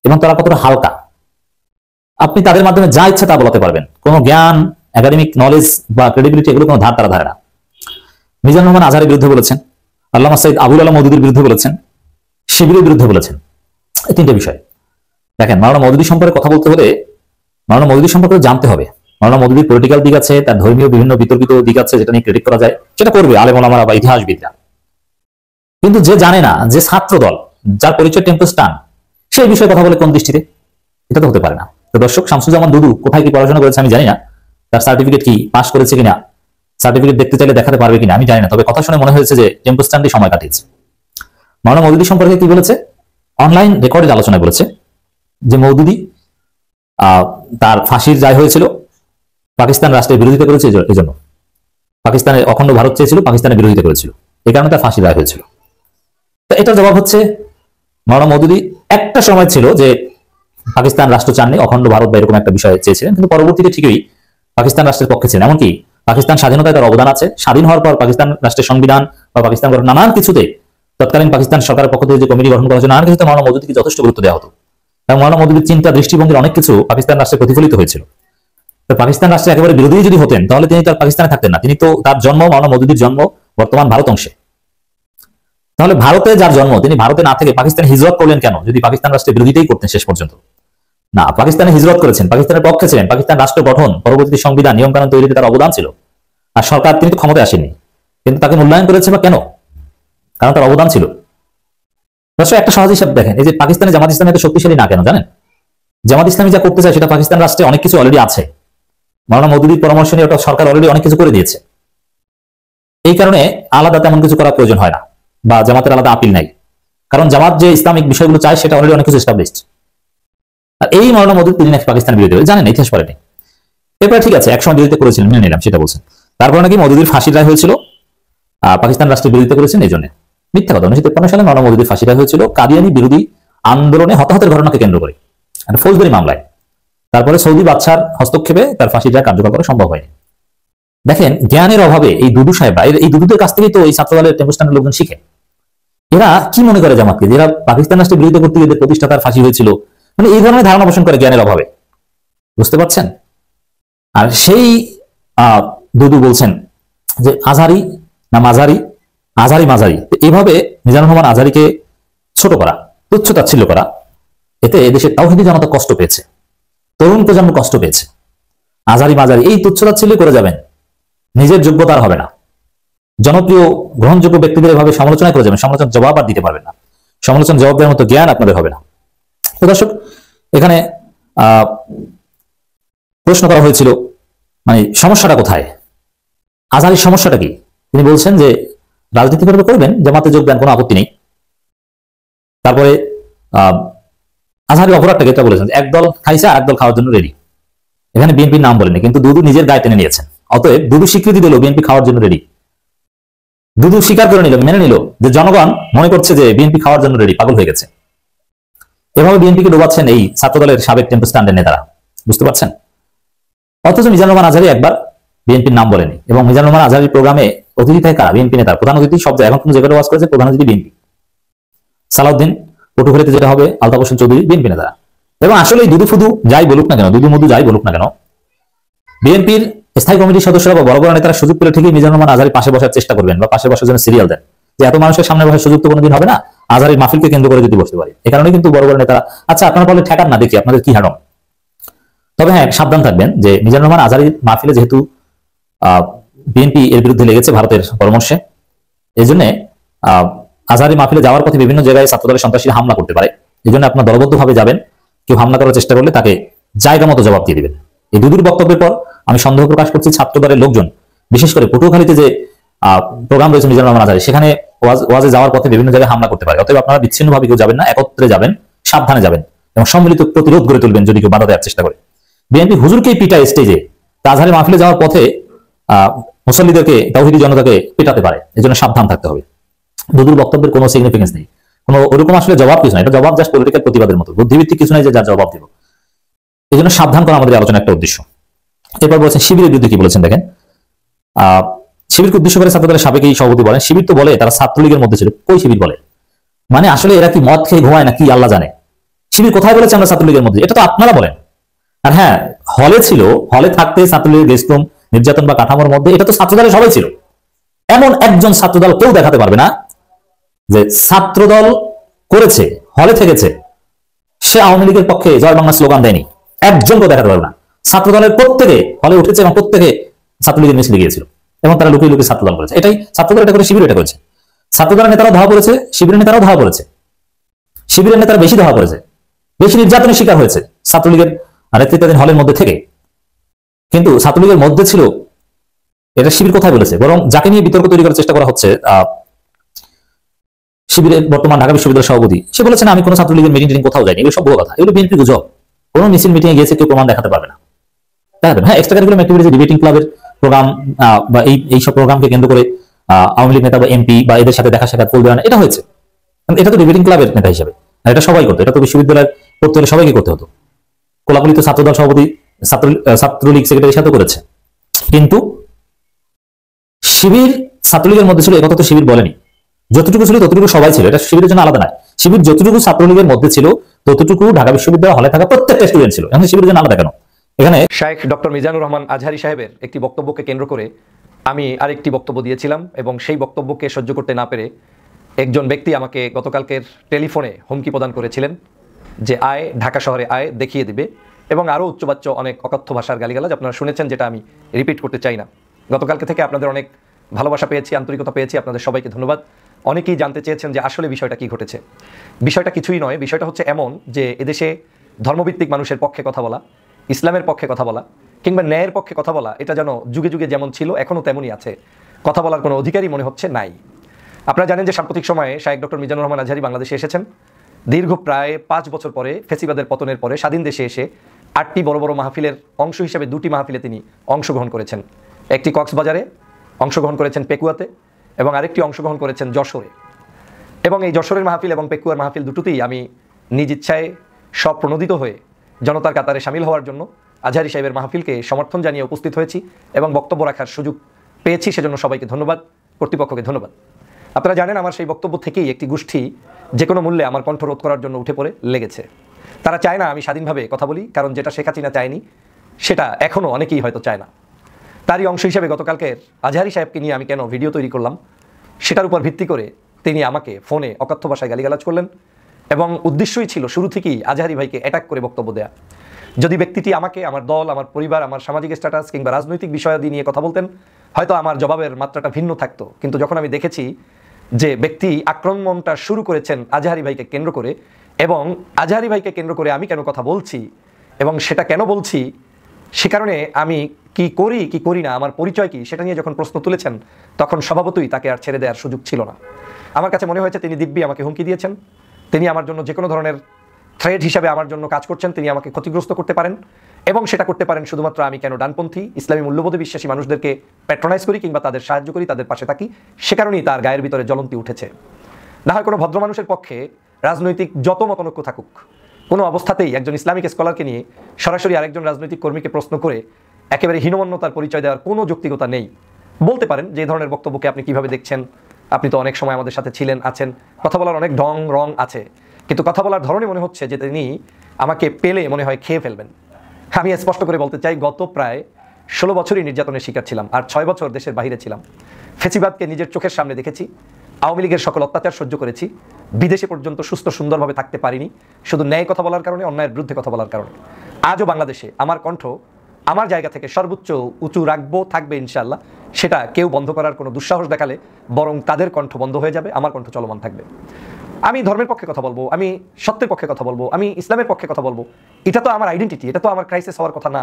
এবং তারা কতটা হালকা। আপনি তাদের মাধ্যমে যা ইচ্ছা তা বলাতে পারবেন, কোনো জ্ঞান, একাডেমিক নলেজ বা ক্রেডিবিলিটি এগুলো কোনো ধার তারা ধারে না। মিজানুর রহমান আজহারের বিরুদ্ধে বলেছেন, আল্লামা সাইদ আবুল আলম মওদুদির বিরুদ্ধে বলেছেন, শিবিরের বিরুদ্ধে বলেছেন। এই 3টে বিষয় দেখেন। মাওলানা মওদুদি সম্পর্কে কথা বলতে হলে মাওলানা মওদুদি সম্পর্কে জানতে হবে। মাওলানা মওদুদির পলিটিক্যাল দিক আছে, তার ধর্মীয় বিভিন্ন বিতর্কিত দিক আছে, যেটা নিয়ে ক্রেডিট করা যায়, সেটা করবে আলেম ওলামারা বা ইতিহাসবিদরা। কিন্তু যে জানে না, যে ছাত্র দল, যার পরিচয় টেম্পোস্টান, সেই বিষয়ে কথা বলে কোন দৃষ্টিতে, এটা তো হতে পারে না। তো দর্শক, শামসুজ্জামান দুদু কোথায় কি পড়াশোনা করেছে আমি জানি না, তার সার্টিফিকেট কি পাস করেছে কিনা, সার্টিফিকেট দেখতে চাইলে দেখাতে পারবে কিনা আমি জানি না, তবে কথা শুনে মনে হয়েছে যে টেম্পোস্টানটি সময় কাটিয়েছে। মাওলানা মওদুদি সম্পর্কে কি বলেছে, অনলাইন রেকর্ডের আলোচনায় বলেছে যে মওদুদি তার ফাঁসির রায় হয়েছিল পাকিস্তান রাষ্ট্রের বিরোধিতা করেছে, এই জন্য পাকিস্তানের অখণ্ড ভারত চেয়েছিল, পাকিস্তানের বিরোধিতা করেছিল, এই কারণে তার ফাঁসির রায় হয়েছিল। তো এটার জবাব হচ্ছে, মাওলানা মওদুদি একটা সময় ছিল যে পাকিস্তান রাষ্ট্র চাননি, অখণ্ড ভারত বা এরকম একটা বিষয় চেয়েছিলেন, কিন্তু পরবর্তীতে ঠিকই পাকিস্তান রাষ্ট্রের পক্ষে ছিলেন। এমনকি পাকিস্তান স্বাধীনতায় তার অবদান আছে। স্বাধীন হওয়ার পর পাকিস্তান রাষ্ট্রের সংবিধান বা পাকিস্তান গঠন নানান কিছুতে, তৎকালীন পাকিস্তান সরকারের পক্ষ থেকে যে কমিটি গঠন করা হয়েছে, নানান কিছুতে মাওলানা মওদুদিকে যথেষ্ট গুরুত্ব দেওয়া হতো এবং মাওলানা মওদুদির চিন্তা, দৃষ্টিভঙ্গির অনেক কিছু পাকিস্তান রাষ্ট্রে প্রতিফলিত হয়েছিল। তো পাকিস্তান রাষ্ট্রে একেবারে বিরোধী যদি হতেন তাহলে তিনি তার পাকিস্তানে থাকতেন না। তিনি তো, তার জন্ম, মাওলানা মওদুদির জন্ম বর্তমান ভারত অংশে। তাহলে ভারতে যার জন্ম, তিনি ভারতে না থেকে পাকিস্তানে হিজরত করলেন কেন, যদি পাকিস্তান রাষ্ট্রের বিরোধিতাই করতেন শেষ পর্যন্ত? না, পাকিস্তানে হিজরত করেছেন, পাকিস্তানের পক্ষে ছিলেন, পাকিস্তান রাষ্ট্র গঠন, পরবর্তী সংবিধান, নিয়মকানুন তৈরিতে তার অবদান ছিল। আর সরকার, তিনি তো ক্ষমতায় আসেননি, কিন্তু তাকে মূল্যায়ন করেছে বা কেন? কারণ তার অবদান ছিল। একটা সহজ হিসাব দেখেন, এই যে পাকিস্তানে জামাত ইসলামী এত শক্তিশালী না কেন জানেন? জামাত ইসলামী যা করতে চায় সেটা পাকিস্তান রাষ্ট্রে অনেক কিছু অলরেডি আছে। মাওলানা মওদুদির পরামর্শ নিয়ে ওটা সরকার অলরেডি অনেক কিছু করে দিয়েছে। এই কারণে আলাদা তেমন কিছু করার প্রয়োজন হয় না, বা জামাতের আলাদা আপিল নাই, কারণ জামাত যে ইসলামিক বিষয়গুলো চায় সেটা অলরেডি অনেক কিছু এস্টাবলিশড। আর এই মাওলানা মওদুদি, তিনি নাকি পাকিস্তানের বিরোধী, জানেন ইতিহাস পড়েনি। এরপরে ঠিক আছে, একসময় বিরোধিতা করেছিলেন, মেনে নিলাম, সেটা বলছেন। তারপরে নাকি মওদুদির ফাঁসির রায় হয়েছিল, পাকিস্তান রাষ্ট্রের বিরোধিতা করেছেন, এই জন্য। মিথ্যা কথা। 1953 সালে মাওলানা মওদুদির ফাঁসিটা হয়েছিল কাদিয়ানি বিরোধী আন্দোলনে হতাহতের ঘটনাকে কেন্দ্র করে একটা ফৌজদারি মামলায়। তারপরে সৌদি বাদশার হস্তক্ষেপে তার ফাঁসিটা কার্যকর করা সম্ভব হয়নি। দেখেন, জ্ঞানের অভাবে এই দুদু সাহেবরা, এই দুদুদের কাছ থেকেই তো এই ছাত্রদলের টেম্পো স্ট্যান্ডের লোকজন শিখে। এরা কি মনে করে জামাতকে, যারা পাকিস্তান রাষ্ট্রের বিরোধিতা করতে গিয়ে প্রতিষ্ঠাতার ফাঁসি হয়েছিল, মানে এই ধরনের ধারণা পোষণ করে জ্ঞানের অভাবে। বুঝতে পারছেন? আর সেই দুদু বলছেন যে আজহারি না মাঝারি, আজহারি মাঝারি, এইভাবে মিজানুর রহমান আজহারিকে ছোট করা, তুচ্ছ তাচ্ছিল্য করা, এতে এদেশের তাওহীদি জনতা কষ্ট পেয়েছে, তরুণ প্রজন্ম কষ্ট পেয়েছে। আজহারি মাঝারি এই তুচ্ছ তাচ্ছিল্য করে যাবেন, নিজের যোগ্যতা আর হবে না। জনপ্রিয় গ্রহণযোগ্য ব্যক্তিদের এভাবে সমালোচনা করে যাবেন, সমালোচনার জবাব আর দিতে পারবেন না, সমালোচনা জবাব দেওয়ার মতো জ্ঞান আপনাদের হবে না। তো দর্শক, এখানে প্রশ্ন করা হয়েছিল মানে সমস্যাটা কোথায়, আজহারির সমস্যাটা কি? তিনি বলছেন যে রাজনীতি করবেন, জামাতে যোগ দেন, কোনো আপত্তি নেই। তারপরে আজহারি অপরাধটাকে এটা বলেছেন একদল খাইছে আর একদল খাওয়ার জন্য রেডি। এখানে বিএনপির নাম বলেনি, কিন্তু দুদু নিজের গায়ে টেনে নিয়েছেন। অতএব দুদু স্বীকৃতি দিল বিএনপি খাওয়ার জন্য রেডি। দুদু স্বীকার করে নিল, মেনে নিল যে জনগণ মনে করছে যে বিএনপি খাওয়ার জন্য রেডি, পাগল হয়ে গেছে। এভাবে বিএনপিকে ডোবাচ্ছেন এই ছাত্রদলের সাবেক টেম্পো স্ট্যান্ডের নেতারা। বুঝতে পারছেন? অথচ মিজানুর রহমান আজহারি একবার বিএনপির নাম বলেনি, এবং মিজানুর রহমান আজহারির প্রোগ্রামে অতিথি থাকে কারা? বিএনপি নেতা, প্রধান অতিথি শব্দ এখন কোন জায়গায় ওয়াজ করেছে, প্রধান অতিথি বিএনপি। সালাউদ্দিন পটুখালীতে যেটা হবে, আলতাফ হোসেন চৌধুরী, বিএনপি নেতারা। এবং আসলে দুদু ফুদু যাই বলুক না কেন, দুদু মধু যাই বলুক না কেন, বিএনপির স্থায়ী কমিটির সদস্যরা বা বড় বড় নেতারা সুযোগ পেলে ঠিকই মিজানুর রহমান আজহারির পাশে বসার চেষ্টা করবেন, বা পাশে বসার জন্য সিরিয়াল দেন, যে এত মানুষের সামনে বসার সুযোগ তো কোনোদিন হবে না, আজহারির মাহফিলকে কেন্দ্র করে যদি বসতে পারি। এই কারণে কিন্তু বড় বড় নেতারা, আচ্ছা আপনারা বলে ঠেকান না, দেখি আপনাদের কি হারম। তবে হ্যাঁ, সাবধান থাকবেন যে মিজানুর রহমান আজহারির মাহফিলে যেহেতু বিএনপি এর বিরুদ্ধে লেগেছে ভারতের পরামর্শে, এই জন্য আজহারি মাহফিলে যাওয়ার পথে বিভিন্ন জায়গায় ছাত্রদলের সন্ত্রাসীরা হামলা করতে পারে। এই জন্য আপনার দলবদ্ধভাবে যাবেন, কেউ হামলা করার চেষ্টা করলে তাকে জায়গা মতো জবাব দিয়ে দিবেন। এই দুদুর বক্তব্যের পর আমি সন্দেহ প্রকাশ করছি ছাত্রদলের লোকজন, বিশেষ করে পটুয়াখালীতে যে প্রোগ্রাম রয়েছে মিজানুর রহমান আজহারি, সেখানে ওয়াজে যাওয়ার পথে বিভিন্ন জায়গায় হামলা করতে পারে। অতএব আপনারা বিচ্ছিন্নভাবে কেউ যাবেন না, একত্রে যাবেন, সাবধানে যাবেন এবং সম্মিলিত প্রতিরোধ গড়ে তুলবেন যদি কেউ বাধা দেওয়ার চেষ্টা করে। বিএনপি হুজুরকেই পিটা স্টেজে, আজহারি মাহফিলে যাওয়ার পথে মুসল্লিদেরকে, তাওহীদি জনতাকে পেটাতে পারে। এই জন্য সাবধান থাকতে হবে। দুদুর বক্তব্যের কোনো সিগনিফিকেন্স নেই, কোনো ওরকম আসলে জবাব কিছু নাই, এটা জবাব জাস্ট পলিটিক্যাল প্রতিবাদের মতো, বুদ্ধিভিত্তিক কিছু নাই যে যার জবাব দিব। এই জন্য সাবধান করা আমাদের আলোচনা একটা উদ্দেশ্য। এরপর বলছেন শিবিরের বিরুদ্ধে কি বলেছেন দেখেন। শিবিরকে উদ্দেশ্য করে ছাত্রদলের সাবেক এই সভাপতি বলেন, শিবির তো বলে তারা ছাত্রলীগের মধ্যে ছিল। কই শিবির বলে? মানে আসলে এরা কি মদ খেয়ে ঘুমায় না কি আল্লাহ জানে। শিবির কোথায় বলেছে আমরা ছাত্রলীগের মধ্যে? এটা তো আপনারা বলেন। আর হ্যাঁ, হলে ছিল, হলে থাকতে ছাত্রলীগের গেস্ট রুম, নির্যাতন বা কাঠামোর মধ্যে, এটা তো ছাত্রদলের সবাই ছিল। এমন একজন ছাত্রদল কেউ দেখাতে পারবে না যে ছাত্রদল করেছে, হলে থেকেছে, সে আওয়ামী লীগের পক্ষে জয় বাংলা স্লোগান দেয়নি। একজন কেউ দেখাতে পারবে না। ছাত্রদলের প্রত্যেকে হলে উঠেছে এবং প্রত্যেকে ছাত্রলীগের মিছিলে গিয়েছিল এবং তারা লুকিয়ে লুকিয়ে ছাত্রদল করেছে। এটাই ছাত্রদল এটা করে, শিবির এটা করেছে। ছাত্রদলের নেতারাও ধাওয়া করেছে, শিবিরের নেতারাও ধাওয়া করেছে। শিবিরের নেতারা বেশি ধাওয়া করেছে, বেশি নির্যাতনের শিকার হয়েছে ছাত্রলীগের নেতৃত্বাধীন হলের মধ্যে থেকে। কিন্তু ছাত্রলীগের মধ্যে ছিল, এটা শিবির কোথায় বলেছে? বরং যাকে নিয়ে বিতর্ক তৈরি করার চেষ্টা করা হচ্ছে, শিবিরের বর্তমান ঢাকা বিশ্ববিদ্যালয়ের সভাপতি, সে বলেছে না আমি কোনো ছাত্রলীগের মিটিং টিটিং কোথাও যাইনি। এগুলো সব ভুয়ো কথা, এগুলো বিএনপি গুজব। কোনো মিছিল মিটিং এ গিয়েছে কেউ প্রমাণ দেখাতে পারবে না। হ্যাঁ, এক্সট্রা কারিকুলাম অ্যাক্টিভিটিজ, ডিবেটিং ক্লাবের প্রোগ্রাম বা এইসব প্রোগ্রামকে কেন্দ্র করে আওয়ামী লীগ নেতা বা এমপি বা এদের সাথে দেখা সাক্ষাৎ করবে না, এটা হয়েছে। এটা তো ডিবেটিং ক্লাবের নেতা হিসেবে, আর এটা সবাই করতো। এটা তো বিশ্ববিদ্যালয়ের করতে হলে সবাইকে করতে হতো। কোলাকুলি তো ছাত্রদল সভাপতি, ছাত্রলীগ সেক্রেটারির সাথে করেছে। কিন্তু শিবির ছাত্রলীগের মধ্যে ছিল, একথা তো শিবির বলেনি। যতটুকু ছিল ততটুকু সবাই ছিল, এটা শিবিরের জন্য আলাদা নয়। শিবির যতটুকু ছাত্রলীগের মধ্যে ছিল ততটুকু ঢাকা বিশ্ববিদ্যালয় হলে থাকা প্রত্যেকটা স্টুডেন্ট ছিল। এখন শিবিরের জন্য আলাদা কেন? এখানে শাইখ ডক্টর মিজানুর রহমান আজহারি সাহেবের একটি বক্তব্যকে কেন্দ্র করে আমি আরেকটি বক্তব্য দিয়েছিলাম, এবং সেই বক্তব্যকে সহ্য করতে না পেরে একজন ব্যক্তি আমাকে গতকালকের টেলিফোনে হুমকি প্রদান করেছিলেন যে আয়, ঢাকা শহরে আয়, দেখিয়ে দিবে, এবং আরও উচ্চবাচ্য অনেক অকথ্য ভাষার গালিগালাজ আপনারা শুনেছেন, যেটা আমি রিপিট করতে চাই না। গতকালকে থেকে আপনাদের অনেক ভালোবাসা পেয়েছি, আন্তরিকতা পেয়েছি, আপনাদের সবাইকে ধন্যবাদ। অনেকেই জানতে চেয়েছেন যে আসলে বিষয়টা কি ঘটেছে। বিষয়টা কিছুই নয়, বিষয়টা হচ্ছে এমন যে এদেশে ধর্মভিত্তিক মানুষের পক্ষে কথা বলা, ইসলামের পক্ষে কথা বলা কিংবা ন্যায়ের পক্ষে কথা বলা, এটা যেন যুগে যুগে যেমন ছিল এখনও তেমনই আছে। কথা বলার কোনো অধিকারই মনে হচ্ছে নাই। আপনারা জানেন যে সাম্প্রতিক সময়ে শাইখ ডক্টর মিজানুর রহমান আজহারি বাংলাদেশে এসেছেন। দীর্ঘ প্রায় 5 বছর পরে, ফেসিবাদের পতনের পরে স্বাধীন দেশে এসে 8টি বড় বড় মাহফিলের অংশ হিসেবে 2টি মাহফিলে তিনি অংশগ্রহণ করেছেন। একটি কক্সবাজারে অংশগ্রহণ করেছেন, পেকুয়াতে, এবং আরেকটি অংশগ্রহণ করেছেন যশোরে। এবং এই যশোরের মাহফিল এবং পেকুয়ার মাহফিল দুটোতেই আমি নিজ ইচ্ছায় স্বপ্রণোদিত হয়ে জনতার কাতারে সামিল হওয়ার জন্য আজহারী সাহেবের মাহফিলকে সমর্থন জানিয়ে উপস্থিত হয়েছি এবং বক্তব্য রাখার সুযোগ পেয়েছি। সেজন্য সবাইকে ধন্যবাদ, কর্তৃপক্ষকে ধন্যবাদ। আপনারা জানেন আমার সেই বক্তব্য থেকেই একটি গোষ্ঠী যে কোনো মূল্যে আমার কণ্ঠ রোধ করার জন্য উঠে পড়ে লেগেছে। তারা চায় না আমি স্বাধীনভাবে কথা বলি, কারণ যেটা শেখ হাসিনা চায়নি সেটা এখনও অনেকেই হয়তো চায় না। তারই অংশ হিসেবে গতকালকের আজহারী সাহেবকে নিয়ে আমি কেন ভিডিও তৈরি করলাম সেটার উপর ভিত্তি করে তিনি আমাকে ফোনে অকথ্য ভাষায় গালিগালাজ করলেন এবং উদ্দেশ্যই ছিল শুরু থেকেই আজহারী ভাইকে অ্যাটাক করে বক্তব্য দেয়া। যদি ব্যক্তিটি আমাকে, আমার দল, আমার পরিবার, আমার সামাজিক স্ট্যাটাস কিংবা রাজনৈতিক বিষয়াদি নিয়ে কথা বলতেন হয়তো আমার জবাবের মাত্রাটা ভিন্ন থাকতো, কিন্তু যখন আমি দেখেছি যে ব্যক্তি আক্রমণটা শুরু করেছেন আজহারী ভাইকে কেন্দ্র করে এবং আজহারী ভাইকে কেন্দ্র করে আমি কেন কথা বলছি এবং সেটা কেন বলছি সে কারণে আমি কি করি কি করি না, আমার পরিচয় কি, সেটা নিয়ে যখন প্রশ্ন তুলেছেন তখন স্বভাবতই তাকে আর ছেড়ে দেওয়ার সুযোগ ছিল না। আমার কাছে মনে হয়েছে তিনি দিব্যি আমাকে হুমকি দিয়েছেন, তিনি আমার জন্য যে কোনো ধরনের থ্রেড হিসাবে আমার জন্য কাজ করছেন, তিনি আমাকে ক্ষতিগ্রস্ত করতে পারেন এবং সেটা করতে পারেন শুধুমাত্র আমি কেন ডানপন্থী ইসলামী মূল্যবোধে বিশ্বাসী মানুষদেরকে প্যাট্রোনাইজ করি কিংবা তাদের সাহায্য করি, তাদের পাশে থাকি, সে কারণেই তার গায়ের ভিতরে জ্বলন্তি উঠেছে। না হয় কোনো ভদ্র মানুষের পক্ষে রাজনৈতিক যত মতনৈক্য থাকুক কোনো অবস্থাতেই একজন ইসলামিক স্কলারকে নিয়ে সরাসরি আরেকজন রাজনৈতিক কর্মীকে প্রশ্ন করে একেবারে হীনমন্যতার পরিচয় দেওয়ার কোনো যৌক্তিকতা নেই। বলতে পারেন যে ধরনের বক্তব্যকে আপনি কিভাবে দেখছেন, আপনি তো অনেক সময় আমাদের সাথে ছিলেন, আছেন, কথা বলার অনেক রং আছে, কিন্তু কথা বলার ধরনে মনে হচ্ছে যে তিনি আমাকে পেলে মনে হয় খেয়ে ফেলবেন। আমি স্পষ্ট করে বলতে চাই, গত প্রায় 16 বছরই নির্যাতনের শিকার ছিলাম আর 6 বছর দেশের বাইরে ছিলাম। ফেসিবাদকে নিজের চোখের সামনে দেখেছি, আওয়ামী লীগের সকল অত্যাচার সহ্য করেছি, বিদেশে পর্যন্ত সুস্থ সুন্দরভাবে থাকতে পারিনি শুধু ন্যায় কথা বলার কারণে, অন্যায়ের বিরুদ্ধে কথা বলার কারণে। আজও বাংলাদেশে আমার কণ্ঠ আমার জায়গা থেকে সর্বোচ্চ উঁচু রাখবো, থাকবে ইনশাআল্লাহ। সেটা কেউ বন্ধ করার কোনো দুঃসাহস দেখালে বরং তাদের কণ্ঠ বন্ধ হয়ে যাবে, আমার কণ্ঠ চলমান থাকবে। আমি ধর্মের পক্ষে কথা বলবো, আমি সত্যের পক্ষে কথা বলবো, আমি ইসলামের পক্ষে কথা বলবো, এটা তো আমার আইডেন্টিটি, এটা তো আমার ক্রাইসিস হওয়ার কথা না।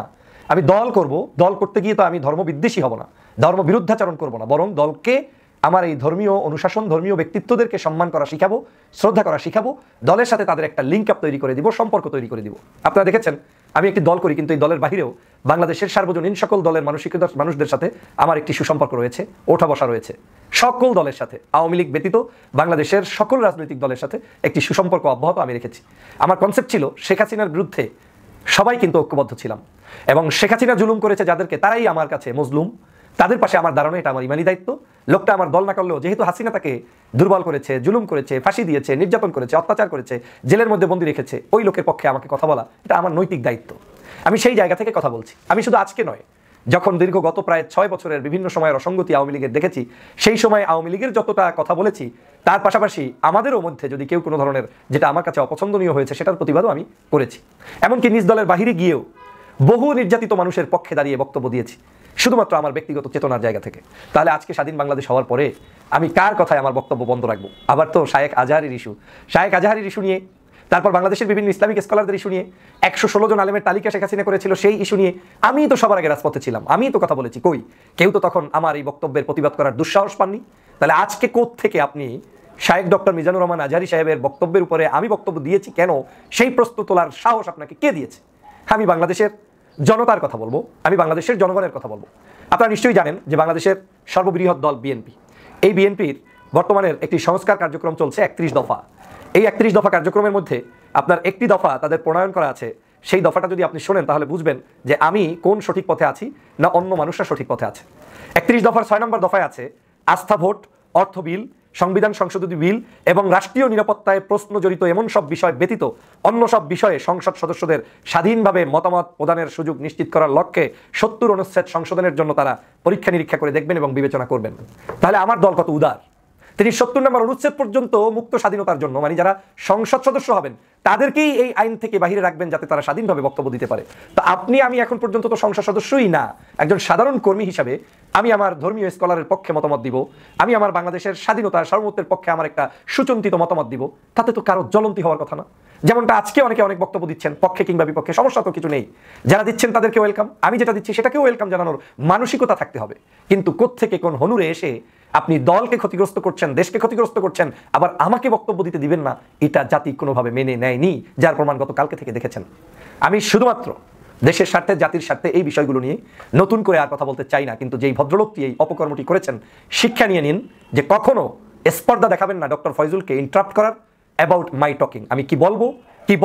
আমি দল করব, দল করতে গিয়ে তো আমি ধর্মবিদ্বেষী হব না, ধর্ম বিরুদ্ধাচরণ করব না, বরং দলকে আমার এই ধর্মীয় অনুশাসন, ধর্মীয় ব্যক্তিত্বদেরকে সম্মান করা শিখাবো, শ্রদ্ধা করা শিখাবো, দলের সাথে তাদের একটা লিঙ্ক আপ তৈরি করে দিব, সম্পর্ক তৈরি করে দিব। আপনারা দেখেছেন আমি একটি দল করি, কিন্তু এই দলের বাহিরেও বাংলাদেশের সার্বজনীন সকল দলের মানুষদের সাথে আমার একটি সুসম্পর্ক রয়েছে, ওঠা বসা রয়েছে। সকল দলের সাথে, আওয়ামী লীগ ব্যতীত বাংলাদেশের সকল রাজনৈতিক দলের সাথে একটি সুসম্পর্ক অব্যাহত আমি রেখেছি। আমার কনসেপ্ট ছিল শেখ হাসিনার বিরুদ্ধে সবাই কিন্তু ঐক্যবদ্ধ ছিলাম এবং শেখ হাসিনা জুলুম করেছে যাদেরকে, তারাই আমার কাছে মজলুম, তাদের পাশে আমার দাঁড়ানো এটা আমার ইমানি দায়িত্ব। লোকটা আমার দল না করলেও যেহেতু হাসিনা তাকে দুর্বল করেছে, জুলুম করেছে, ফাঁসি দিয়েছে, নির্যাতন করেছে, অত্যাচার করেছে, জেলের মধ্যে বন্দী রেখেছে, ওই লোকের পক্ষে আমাকে কথা বলা এটা আমার নৈতিক দায়িত্ব। আমি সেই জায়গা থেকে কথা বলছি। আমি শুধু আজকে নয়, যখন দীর্ঘ গত প্রায় 6 বছরের বিভিন্ন সময়ের অসঙ্গতি আওয়ামী লীগের দেখেছি, সেই সময় আওয়ামী লীগের যতটা কথা বলেছি তার পাশাপাশি আমাদেরও মধ্যে যদি কেউ কোনো ধরনের যেটা আমার কাছে অপছন্দনীয় হয়েছে সেটার প্রতিবাদও আমি করেছি। এমনকি নিজ দলের বাহিরে গিয়েও বহু নির্যাতিত মানুষের পক্ষে দাঁড়িয়ে বক্তব্য দিয়েছি, শুধুমাত্র আমার ব্যক্তিগত চেতনার জায়গা থেকে। তাহলে আজকে স্বাধীন বাংলাদেশ হওয়ার পরে আমি কার কথায় আমার বক্তব্য বন্ধ রাখবো? আবার তো শায়েখ আজহারীর ইস্যু নিয়ে, তারপর বাংলাদেশের বিভিন্ন ইসলামিক স্কলারদের ইস্যু নিয়ে, 116 জন আলেমের তালিকা শেখ হাসিনা করেছিল সেই ইস্যু নিয়ে আমি তো সবার আগে রাজপথে ছিলাম, আমি তো কথা বলেছি। কই কেউ তো তখন আমার এই বক্তব্যের প্রতিবাদ করার দুঃসাহস পাননি। তাহলে আজকে কোত্থেকে আপনি শায়েখ ডক্টর মিজানুর রহমান আজহারী সাহেবের বক্তব্যের উপরে আমি বক্তব্য দিয়েছি কেন, সেই প্রশ্ন তোলার সাহস আপনাকে কে দিয়েছে? আমি বাংলাদেশের জনতার কথা বলবো, আমি বাংলাদেশের জনগণের কথা বলবো। আপনারা নিশ্চয়ই জানেন যে বাংলাদেশের সর্ববৃহৎ দল বিএনপি, এই বিএনপির বর্তমানের একটি সংস্কার কার্যক্রম চলছে 31 দফা। এই 31 দফা কার্যক্রমের মধ্যে আপনার একটি দফা তাদের প্রণয়ন করা আছে, সেই দফাটা যদি আপনি শোনেন তাহলে বুঝবেন যে আমি কোন সঠিক পথে আছি না অন্য মানুষরা সঠিক পথে আছে। 31 দফার 6 নম্বর দফায় আছে আস্থা ভোট, অর্থ বিল, সংবিধান সংশোধনী বিল এবং রাষ্ট্রীয় নিরাপত্তায় প্রশ্ন জড়িত এমন সব বিষয় ব্যতীত অন্য সব বিষয়ে সংসদ সদস্যদের স্বাধীনভাবে মতামত প্রদানের সুযোগ নিশ্চিত করার লক্ষ্যে 70 অনুচ্ছেদ সংশোধনের জন্য তারা পরীক্ষা নিরীক্ষা করে দেখবেন এবং বিবেচনা করবেন। তাহলে আমার দল কত উদার! তিনি 70 নম্বর অনুচ্ছেদ পর্যন্ত মুক্ত স্বাধীনতার জন্য, মানে যারা সংসদ সদস্য হবেন তাদেরকেই এই আইন থেকে বাহিরে রাখবেন যাতে তারা স্বাধীনভাবে বক্তব্য দিতে পারে। তো আমি এখন পর্যন্ত তো সংসদ সদস্যই না, একজন সাধারণ কর্মী হিসাবে আমি আমার ধর্মীয় স্কলারের পক্ষে মতামত দিব, আমি আমার বাংলাদেশের স্বাধীনতা সার্বভৌমত্বের পক্ষে আমার একটা সুচিন্তিত মতামত দিব, তাতে তো কারো জ্বলন্তি হওয়ার কথা না। যেমনটা আজকে অনেকে অনেক বক্তব্য দিচ্ছেন পক্ষে কিংবা বিপক্ষে, সমস্যা তো কিছু নেই, যারা দিচ্ছেন তাদেরকে ওয়েলকাম, আমি যেটা দিচ্ছি সেটাকেও ওয়েলকাম জানানোর মানসিকতা থাকতে হবে। কিন্তু কোত্থেকে কোন হনুরে এসে আপনি দলকে ক্ষতিগ্রস্ত করছেন, দেশকে ক্ষতিগ্রস্ত করছেন, আবার আমাকে বক্তব্য দিতে দিবেন না, এটা জাতি কোনোভাবে মেনে নেয়নি, যার প্রমাণ গতকালকে থেকে দেখেছেন। আমি শুধুমাত্র দেশের স্বার্থে, জাতির স্বার্থে এই বিষয়গুলো নিয়ে নতুন করে আর কথা বলতে চাই না। কিন্তু যেই ভদ্রলোকটি এই অপকর্মটি করেছেন, শিক্ষা নিয়ে নিন যে কখনো স্পর্ধা দেখাবেন না ডক্টর ফয়জুলকে ইন্টারাপ্ট করার অ্যাবাউট মাই টকিং। আমি কি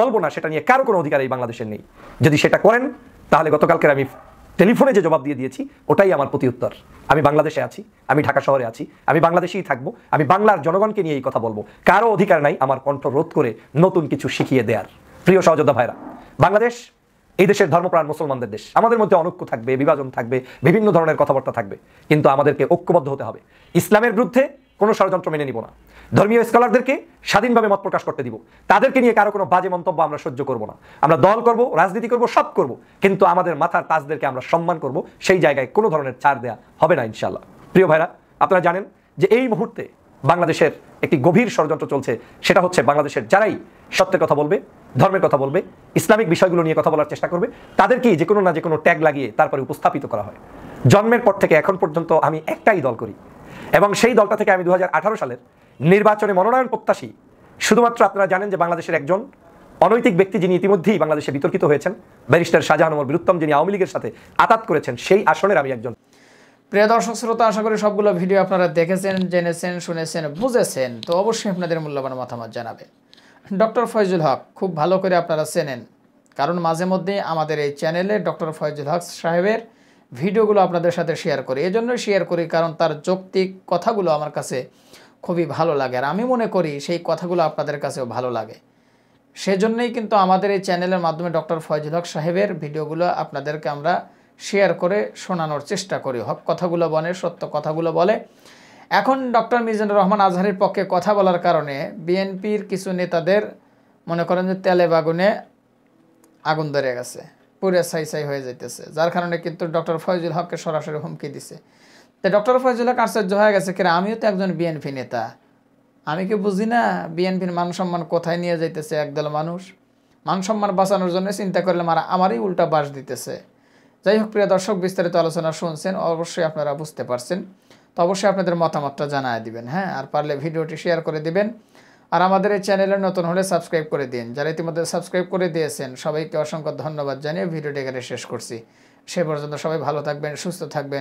বলবো না সেটা নিয়ে কারো কোনো অধিকার এই বাংলাদেশের নেই। যদি সেটা করেন তাহলে গতকালকের আমি টেলিফোনে যে জবাব দিয়ে দিয়েছি ওটাই আমার প্রতি উত্তর। আমি বাংলাদেশে আছি, আমি ঢাকা শহরে আছি, আমি বাংলাদেশেই থাকবো, আমি বাংলার জনগণকে নিয়ে এই কথা বলবো। কারো অধিকার নাই আমার কণ্ঠ রোধ করে নতুন কিছু শিখিয়ে দেয়ার। প্রিয় সহযোদ্ধা ভাইরা, বাংলাদেশ এই দেশের ধর্মপ্রাণ মুসলমানদের দেশ। আমাদের মধ্যে অনৈক্য থাকবে, বিভাজন থাকবে, বিভিন্ন ধরনের কথাবার্তা থাকবে, কিন্তু আমাদেরকে ঐক্যবদ্ধ হতে হবে। ইসলামের বিরুদ্ধে কোনো ষড়যন্ত্র মেনে নিব না। ধর্মীয় স্কলারদেরকে স্বাধীনভাবে মত প্রকাশ করতে দিব। তাদেরকে নিয়ে কারো কোনো বাজে মন্তব্য আমরা সহ্য করব না। আমরা দল করব, রাজনীতি করব, সব করব, কিন্তু আমাদের মাথার তাজদেরকে আমরা সম্মান করব। সেই জায়গায় কোনো ধরনের ছাড় দেয়া হবে না ইনশাআল্লাহ। প্রিয় ভাইরা, আপনারা জানেন যে এই মুহূর্তে বাংলাদেশের একটি গভীর ষড়যন্ত্র চলছে। সেটা হচ্ছে বাংলাদেশের যারাই সত্যের কথা বলবে, ধর্মের কথা বলবে, ইসলামিক বিষয়গুলো নিয়ে কথা বলার চেষ্টা করবে, তাদেরকেই যে কোনো না যে কোনো ট্যাগ লাগিয়ে তারপরে উপস্থাপিত করা হয়। জন্মের পর থেকে এখন পর্যন্ত আমি একটাই দল করি, এবং সেই দলটা থেকে আমি 2018 সালের নির্বাচনে মনোনয়ন প্রত্যাশী। শুধুমাত্র আপনারা জানেন যে বাংলাদেশের একজন অনৈতিক ব্যক্তি যিনি ইতিমধ্যেই বাংলাদেশে বিতর্কিত হয়েছেন, ব্যারিস্টার শাহজাহান ওমর বীরুত্তম, যিনি আওয়ামী লীগের সাথে আতাত করেছেন, সেই আসনের আমি একজন। প্রিয় দর্শক শ্রোতা, আশা করি সবগুলো ভিডিও আপনারা দেখেছেন, জেনেছেন, শুনেছেন, বুঝেছেন। তো অবশ্যই আপনাদের মূল্যবান মতামত জানাবেন। ডক্টর ফয়জুল হক খুব ভালো করে আপনারা চেনেন, কারণ মাঝে মধ্যে আমাদের এই চ্যানেলে ডক্টর ফয়জুল হক সাহেবের ভিডিওগুলো আপনাদের সাথে শেয়ার করি। এজন্যই শেয়ার করি কারণ তার যৌক্তিক কথাগুলো আমার কাছে খুবই ভালো লাগে, আর আমি মনে করি সেই কথাগুলো আপনাদের কাছেও ভালো লাগে। সেজন্যই কিন্তু আমাদের এই চ্যানেলের মাধ্যমে ডক্টর ফয়জুল হক সাহেবের ভিডিওগুলো আপনাদেরকে আমরা শেয়ার করে শোনানোর চেষ্টা করি। হক কথাগুলো বলে, সত্য কথাগুলো বলে। এখন ডক্টর মিজানুর রহমান আজহারের পক্ষে কথা বলার কারণে বিএনপির কিছু নেতাদের মনে করেন যে তেলে বাগুনে আগুন ধরে গেছে, পুরে ছাই হয়ে যাইতেছে, যার কারণে কিন্তু ডক্টর ফয়জুল হককে সরাসরি হুমকি দিছে। তো ডক্টর ফয়জুল হক আশ্চর্য হয়ে গেছে, কেন আমিও তো একজন বিএনপি নেতা, আমি কি বুঝি না বিএনপির মান সম্মান কোথায় নিয়ে যাইতেছে? একদল মানুষ মান সম্মান বাঁচানোর জন্য চিন্তা করলে আমারই উল্টা বাস দিতেছে। যাই হোক প্রিয় দর্শক, বিস্তারিত আলোচনা শুনছেন, অবশ্যই আপনারা বুঝতে পারছেন। তো অবশ্যই আপনাদের মতামতটা জানায় দিবেন, হ্যাঁ, আর পারলে ভিডিওটি শেয়ার করে দিবেন। আর আমাদের এই চ্যানেলে নতুন হলে সাবস্ক্রাইব করে দিন। যারা ইতিমধ্যে সাবস্ক্রাইব করে দিয়েছেন সবাইকে অসংখ্য ধন্যবাদ জানিয়ে ভিডিওটি এখানে শেষ করছি। সে পর্যন্ত সবাই ভালো থাকবেন, সুস্থ থাকবেন।